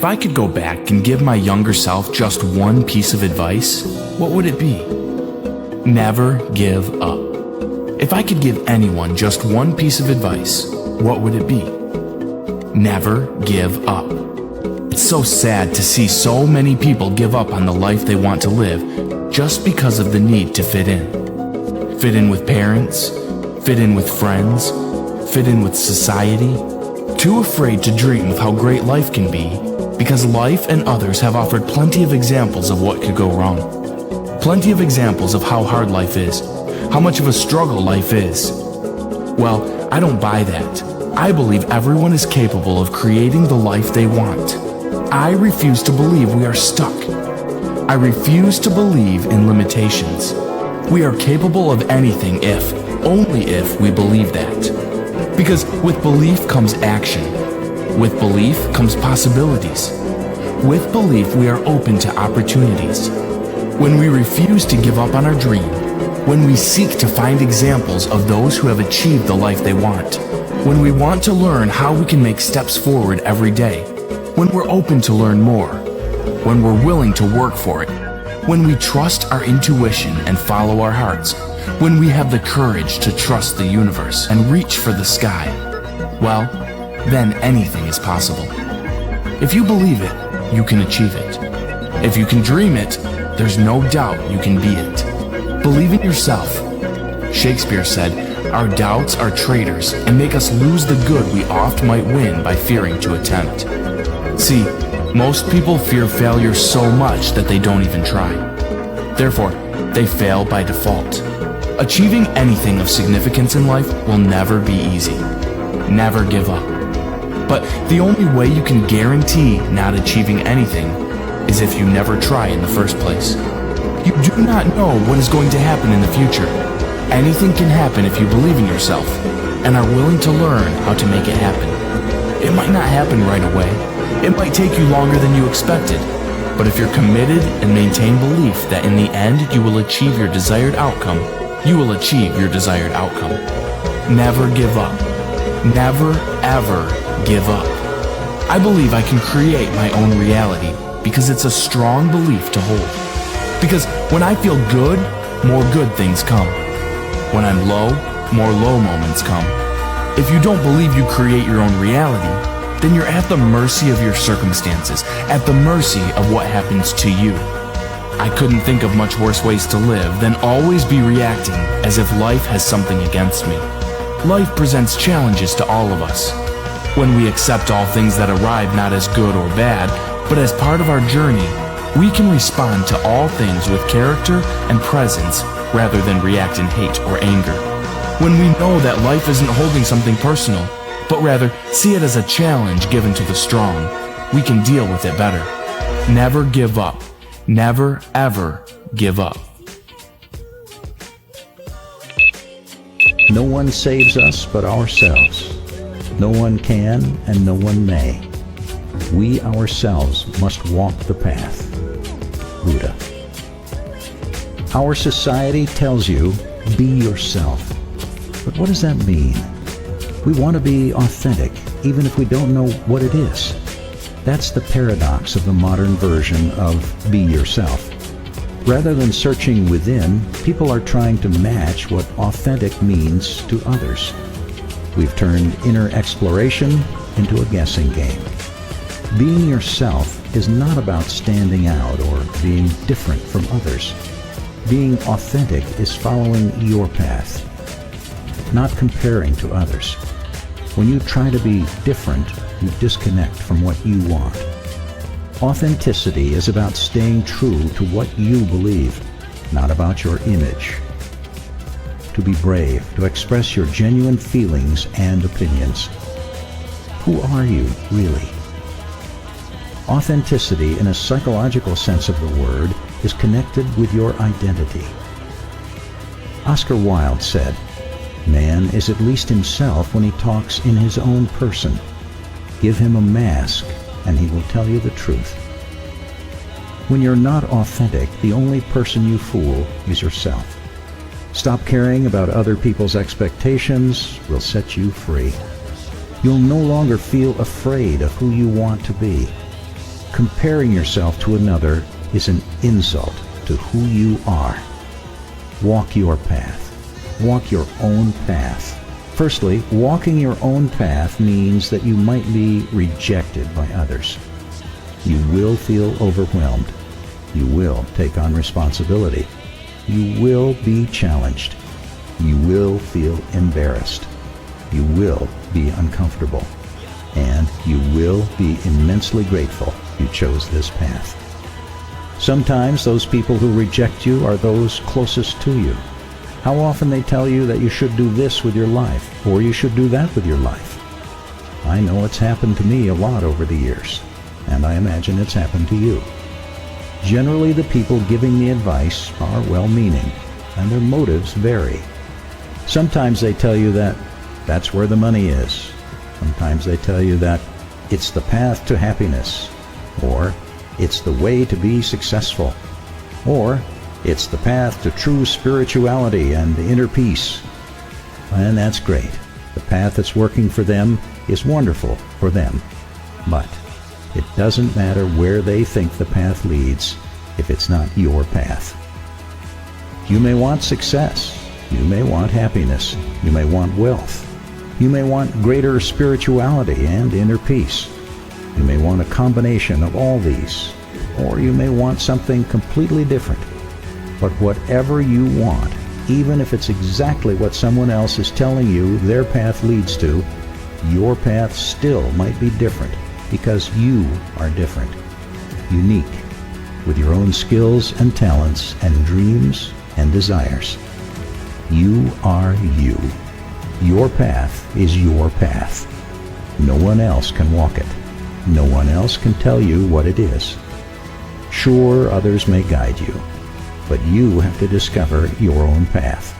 If I could go back and give my younger self just one piece of advice, what would it be? Never give up. If I could give anyone just one piece of advice, what would it be? Never give up. It's so sad to see so many people give up on the life they want to live just because of the need to fit in. Fit in with parents, fit in with friends, fit in with society. Too afraid to dream of how great life can be because life and others have offered plenty of examples of what could go wrong. Plenty of examples of how hard life is, how much of a struggle life is. Well, I don't buy that. I believe everyone is capable of creating the life they want. I refuse to believe we are stuck. I refuse to believe in limitations. We are capable of anything if, only if, we believe that. Because with belief comes action. With belief comes possibilities. With belief, we are open to opportunities. When we refuse to give up on our dream, when we seek to find examples of those who have achieved the life they want, when we want to learn how we can make steps forward every day, when we're open to learn more, when we're willing to work for it, when we trust our intuition and follow our hearts, when we have the courage to trust the universe and reach for the sky, well, then anything is possible. If you believe it, you can achieve it. If you can dream it, there's no doubt you can be it. Believe in yourself. Shakespeare said, "Our doubts are traitors and make us lose the good we oft might win by fearing to attempt." See, most people fear failure so much that they don't even try. Therefore, they fail by default. Achieving anything of significance in life will never be easy. Never give up. But the only way you can guarantee not achieving anything is if you never try in the first place. You do not know what is going to happen in the future. Anything can happen if you believe in yourself and are willing to learn how to make it happen. It might not happen right away. It might take you longer than you expected. But if you're committed and maintain belief that in the end you will achieve your desired outcome, you will achieve your desired outcome. Never give up. Never, ever give up. I believe I can create my own reality because it's a strong belief to hold. Because when I feel good, more good things come. When I'm low, more low moments come. If you don't believe you create your own reality, then you're at the mercy of your circumstances, at the mercy of what happens to you. I couldn't think of much worse ways to live than always be reacting as if life has something against me. Life presents challenges to all of us. When we accept all things that arrive not as good or bad, but as part of our journey, we can respond to all things with character and presence rather than react in hate or anger. When we know that life isn't holding something personal, but rather see it as a challenge given to the strong, we can deal with it better. Never give up. Never, ever give up. No one saves us but ourselves. No one can and no one may. We ourselves must walk the path. Buddha. Our society tells you, be yourself. But what does that mean? We want to be authentic, even if we don't know what it is. That's the paradox of the modern version of be yourself. Rather than searching within, people are trying to match what authentic means to others. We've turned inner exploration into a guessing game. Being yourself is not about standing out or being different from others. Being authentic is following your path, not comparing to others. When you try to be different, you disconnect from what you want. Authenticity is about staying true to what you believe, not about your image. To be brave, to express your genuine feelings and opinions. Who are you, really? Authenticity, in a psychological sense of the word, is connected with your identity. Oscar Wilde said, "Man is at least himself when he talks in his own person. Give him a mask, and he will tell you the truth." When you're not authentic, the only person you fool is yourself. Stop caring about other people's expectations will set you free. You'll no longer feel afraid of who you want to be. Comparing yourself to another is an insult to who you are. Walk your path. Walk your own path. Firstly, walking your own path means that you might be rejected by others. You will feel overwhelmed. You will take on responsibility. You will be challenged. You will feel embarrassed. You will be uncomfortable. And you will be immensely grateful you chose this path. Sometimes those people who reject you are those closest to you. How often they tell you that you should do this with your life, or you should do that with your life. I know it's happened to me a lot over the years, and I imagine it's happened to you. Generally, the people giving the advice are well-meaning, and their motives vary. Sometimes they tell you that that's where the money is. Sometimes they tell you that it's the path to happiness, or it's the way to be successful, or it's the path to true spirituality and inner peace. And that's great. The path that's working for them is wonderful for them. But it doesn't matter where they think the path leads if it's not your path. You may want success. You may want happiness. You may want wealth. You may want greater spirituality and inner peace. You may want a combination of all these, or you may want something completely different. But whatever you want, even if it's exactly what someone else is telling you their path leads to, your path still might be different because you are different, unique, with your own skills and talents and dreams and desires. You are you. Your path is your path. No one else can walk it. No one else can tell you what it is. Sure, others may guide you, but you have to discover your own path.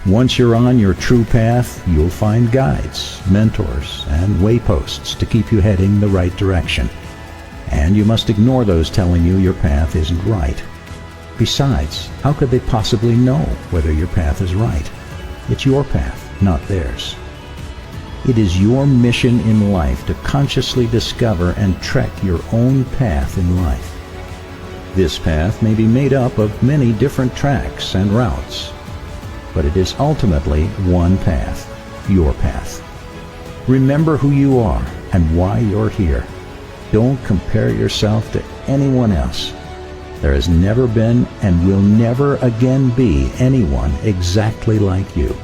Once you're on your true path, you'll find guides, mentors, and wayposts to keep you heading the right direction. And you must ignore those telling you your path isn't right. Besides, how could they possibly know whether your path is right? It's your path, not theirs. It is your mission in life to consciously discover and trek your own path in life. This path may be made up of many different tracks and routes, but it is ultimately one path, your path. Remember who you are and why you're here. Don't compare yourself to anyone else. There has never been and will never again be anyone exactly like you.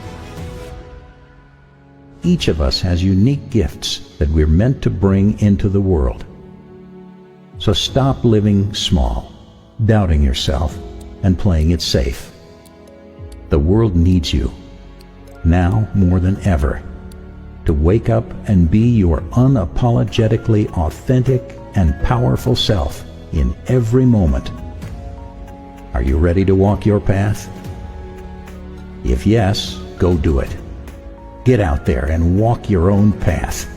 Each of us has unique gifts that we're meant to bring into the world. So stop living small, doubting yourself, and playing it safe. The world needs you, now more than ever, to wake up and be your unapologetically authentic and powerful self in every moment. Are you ready to walk your path? If yes, go do it. Get out there and walk your own path.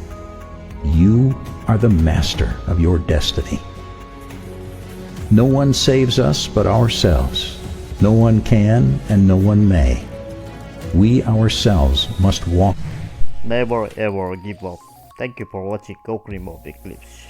You are the master of your destiny. No one saves us but ourselves. No one can and no one may. We ourselves must walk. Never ever give up. Thank you for watching Go Green Movie Clips.